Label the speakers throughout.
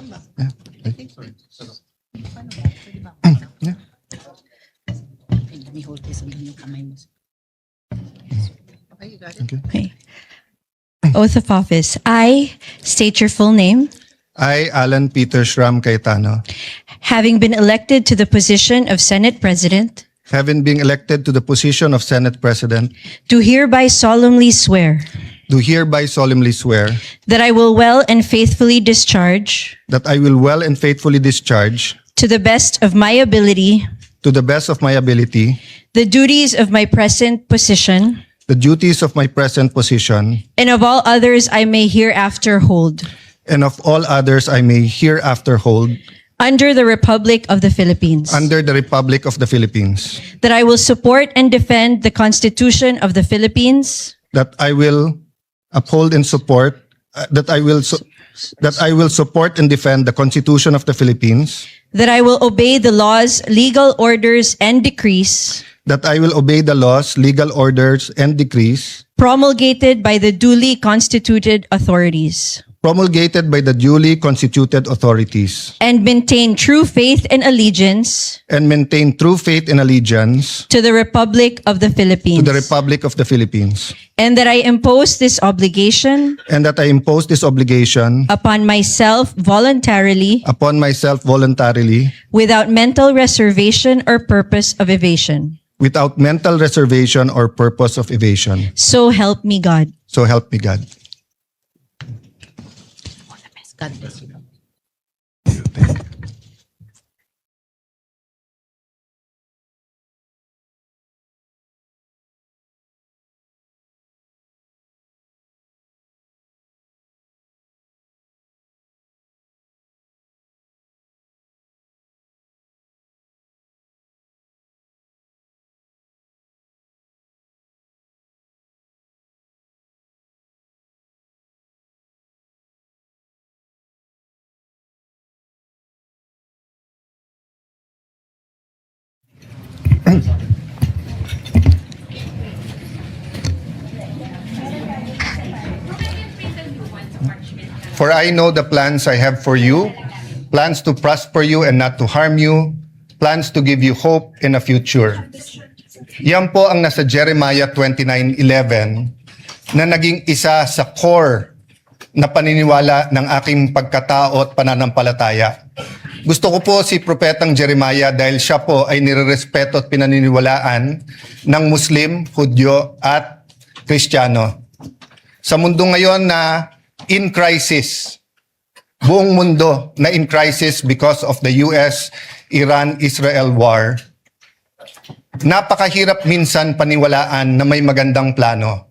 Speaker 1: Yeah. Yeah.
Speaker 2: Let me hold this on yung kamay mo. Okay, you got it?
Speaker 1: Okay.
Speaker 3: Okay. Oath of office. I state your full name,
Speaker 1: I, Alan Peter Shram Cayetano,
Speaker 3: having been elected to the position of Senate President,
Speaker 1: having been elected to the position of Senate President,
Speaker 3: do hereby solemnly swear
Speaker 1: do hereby solemnly swear
Speaker 3: that I will well and faithfully discharge,
Speaker 1: that I will well and faithfully discharge,
Speaker 3: to the best of my ability,
Speaker 1: to the best of my ability,
Speaker 3: the duties of my present position
Speaker 1: the duties of my present position,
Speaker 3: and of all others I may hereafter hold,
Speaker 1: and of all others I may hereafter hold,
Speaker 3: under the Republic of the Philippines.
Speaker 1: under the Republic of the Philippines,
Speaker 3: That I will support and defend the Constitution of the Philippines,
Speaker 1: that I will uphold and support, that I will support and defend the Constitution of the Philippines,
Speaker 3: that I will obey the laws, legal orders, and decrees
Speaker 1: that I will obey the laws, legal orders, and decrees
Speaker 3: promulgated by the duly constituted authorities,
Speaker 1: promulgated by the duly constituted authorities,
Speaker 3: and maintain true faith and allegiance
Speaker 1: and maintain true faith and allegiance
Speaker 3: to the Republic of the
Speaker 1: to
Speaker 3: Philippines,
Speaker 1: the Republic of the Philippines,
Speaker 3: and that I impose this obligation
Speaker 1: and that I impose this obligation
Speaker 3: upon myself voluntarily,
Speaker 1: upon myself voluntarily,
Speaker 3: without mental reservation or purpose of evasion.
Speaker 1: without mental reservation or purpose of evasion.
Speaker 3: So help me God.
Speaker 1: So help me God.
Speaker 2: All the best. God bless you.
Speaker 1: For I know the plans I have for you, plans to prosper you and not to harm you, plans to give you hope in a future. Yan po ang nasa Jeremiah 29:11 na naging isa sa core na paniniwala ng aking pagkatao at pananampalataya. Gusto ko po si Propetang Jeremiah dahil siya po ay nirerespeto at pinaniniwalaan ng Muslim, Hudyo at Kristiyano. Sa mundo ngayon na in crisis, buong mundo na in crisis because of the US-Iran-Israel war, napakahirap minsan paniwalaan na may magandang plano.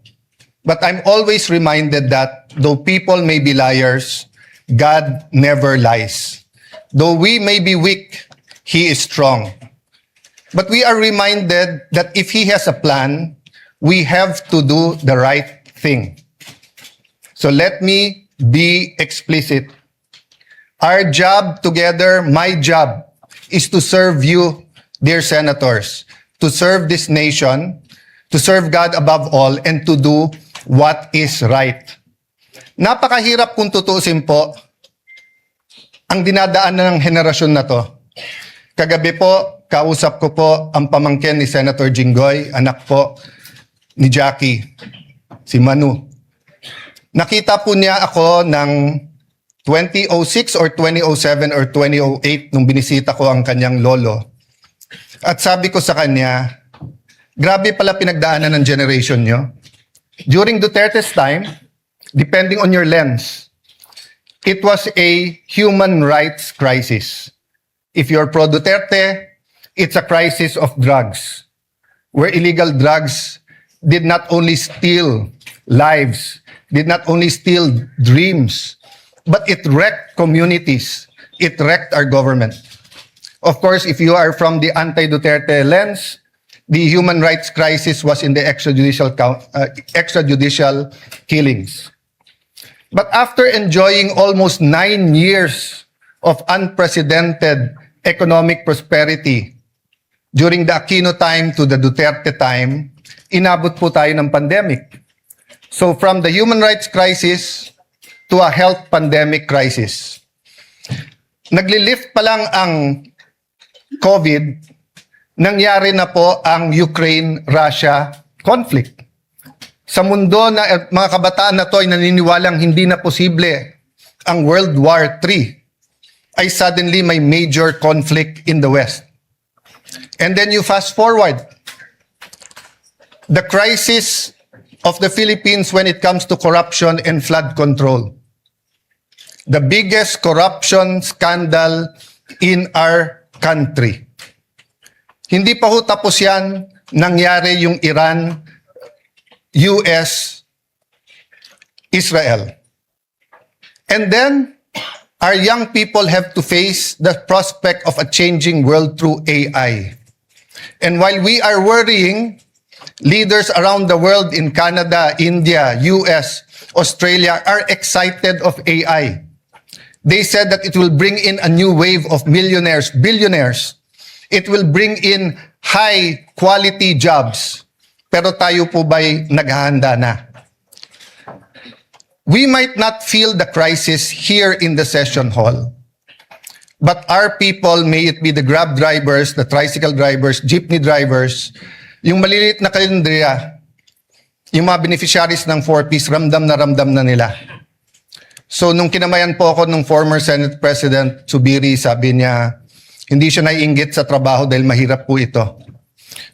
Speaker 1: But I'm always reminded that though people may be liars, God never lies. Though we may be weak, He is strong. But we are reminded that if He has a plan, we have to do the right thing. So let me be explicit. Our job together, my job, is to serve you, dear senators, to serve this nation, to serve God above all, and to do what is right. Napakahirap kung tutuusin po ang dinadaanan ng henerasyon na to. Kagabi po, kausap ko po ang pamangkin ni Senator Jinggoy, anak po ni Jackie, si Manu. Nakita po niya ako ng 2006 or 2007 or 2008 nung binisita ko ang kanyang lolo. At sabi ko sa kanya, grabe pala pinagdaanan ng generation nyo. During Duterte's time, depending on your lens, it was a human rights crisis. If you're pro-Duterte, it's a crisis of drugs, where illegal drugs did not only steal lives, did not only steal dreams, but it wrecked communities. It wrecked our government. Of course, if you are from the anti-Duterte lens, the human rights crisis was in the extrajudicial killings. But after enjoying almost 9 years of unprecedented economic prosperity during the Aquino time to the Duterte time, inabot po tayo ng pandemic. So from the human rights crisis to a health pandemic crisis. Nagli-lift pa lang ang COVID, nangyari na po ang Ukraine-Russia conflict. Sa mundo na mga kabataan na to ay naniniwalang hindi na posible ang World War III, ay suddenly may major conflict in the West. And then you fast forward, the crisis of the Philippines when it comes to corruption and flood control. The biggest corruption scandal in our country. Hindi pa ho tapos yan, nangyari yung Iran, US, Israel. And then, our young people have to face the prospect of a changing world through AI. And while we are worrying, leaders around the world in Canada, India, US, Australia are excited of AI. They said that it will bring in a new wave of millionaires, billionaires. It will bring in high quality jobs. Pero tayo po ba'y naghahanda na? We might not feel the crisis here in the session hall. But our people, may it be the Grab drivers, the tricycle drivers, jeepney drivers, yung maliliit na kalendriya, yung mga beneficiaries ng 4Ps, ramdam na nila. So nung kinamayan po ako ng former Senate President Zubiri, sabi niya, hindi siya naiinggit sa trabaho dahil mahirap po ito.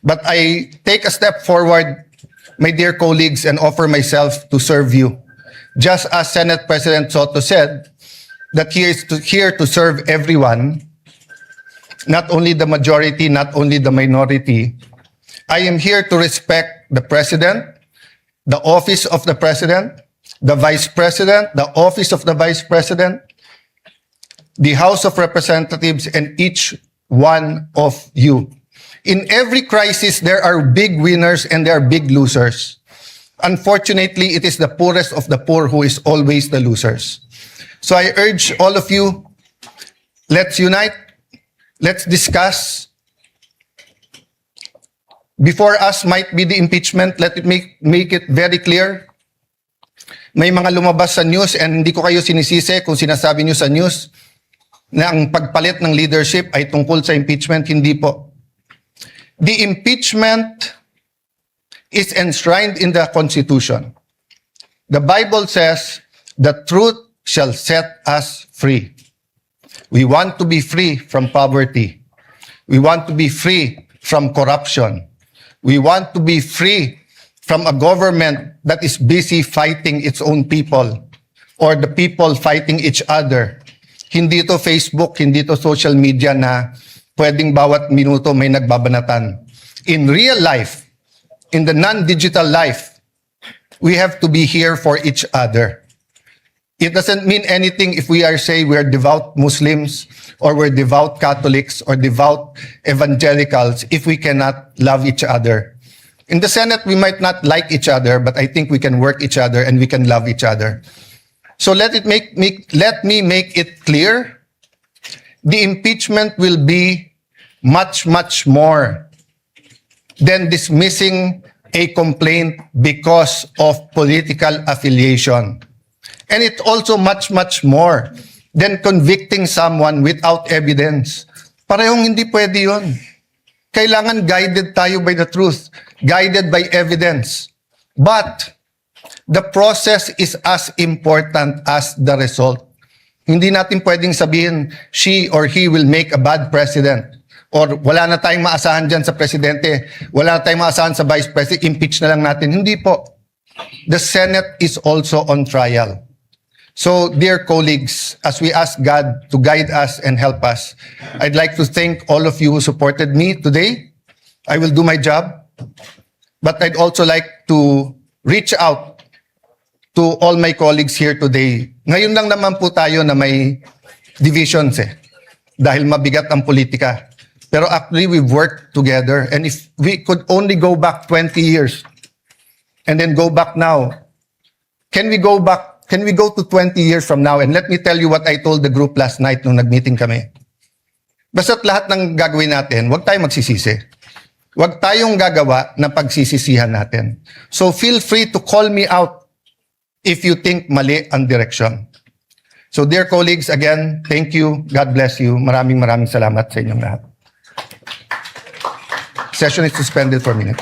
Speaker 1: But I take a step forward, my dear colleagues, and offer myself to serve you. Just as Senate President Soto said, that he is here to serve everyone, not only the majority, not only the minority. I am here to respect the President, the office of the President, the Vice President, the office of the Vice President, the House of Representatives, and each one of you. In every crisis, there are big winners and there are big losers. Unfortunately, it is the poorest of the poor who is always the losers. So I urge all of you, let's unite, let's discuss. Before us might be the impeachment, let it make it very clear. May mga lumabas sa news and hindi ko kayo sinisisi kung sinasabi nyo sa news na ang pagpalit ng leadership ay tungkol sa impeachment, hindi po. The impeachment is enshrined in the Constitution. The Bible says, the truth shall set us free. We want to be free from poverty. We want to be free from corruption. We want to be free from a government that is busy fighting its own people or the people fighting each other. Hindi to Facebook, hindi to social media na pwedeng bawat minuto may nagbabanatan. In real life, in the non-digital life, we have to be here for each other. It doesn't mean anything if we are say we're devout Muslims or we're devout Catholics or devout evangelicals if we cannot love each other. In the Senate, we might not like each other, but I think we can work each other and we can love each other. So let me make it clear, the impeachment will be much, much more than dismissing a complaint because of political affiliation. And it's also much, much more than convicting someone without evidence. Parehong hindi pwede yun. Kailangan guided tayo by the truth, guided by evidence. But the process is as important as the result. Hindi natin pwedeng sabihin, she or he will make a bad president. Or wala na tayong maasahan dyan sa presidente, wala na tayong maasahan sa vice president, impeach na lang natin. Hindi po. The Senate is also on trial. So, dear colleagues, as we ask God to guide us and help us, I'd like to thank all of you who supported me today. I will do my job. But I'd also like to reach out to all my colleagues here today. Ngayon lang naman po tayo na may divisions dahil mabigat ang politika. Pero actually, we've worked together. And if we could only go back 20 years and then go back now, can we go to 20 years from now? And let me tell you what I told the group last night nung nag-meeting kami. Basta't lahat ng gagawin natin, huwag tayong magsisisi. Huwag tayong gagawa na pagsisisihan natin. So feel free to call me out if you think mali ang direction. So dear colleagues, again, thank you. God bless you. Maraming salamat sa inyong lahat. Session is suspended for a minute.